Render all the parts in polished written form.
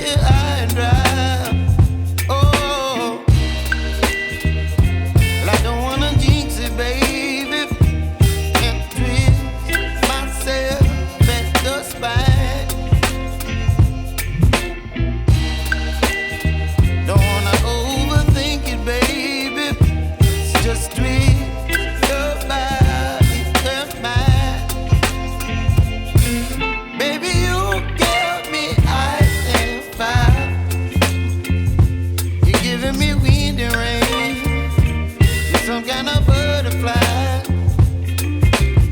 here high and dry. Oh, well, I don't wanna jinx it, baby, and twist myself at the spine. Don't wanna overthink it, baby. It's just twist your body and mine. Baby, you give me ice and fire. You're giving me wind and rain. You're some kind of butterfly.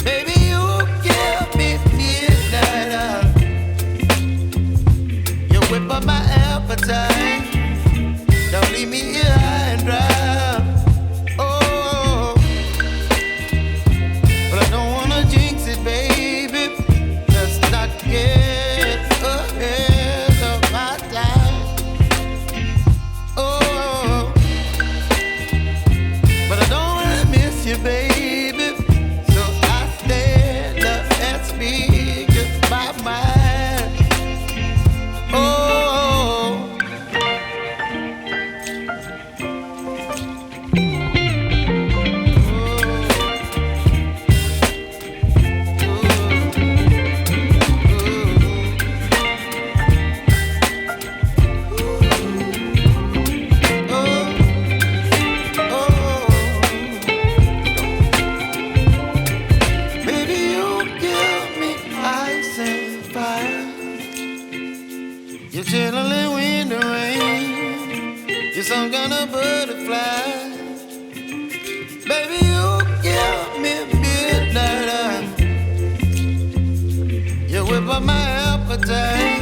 Baby, you give me midnight. You whip up my appetite. Don't leave me here high and dry. Oh, but I don't wanna jinx it, baby. Let's not get ahead of my time. Oh, but I don't wanna miss you, baby. So I stand up and speak my mind. Oh. Baby, you give me ice and fire. You're chilling wind and rain. You're some kind of butterfly. Baby, you give me midnight. You whip up my appetite.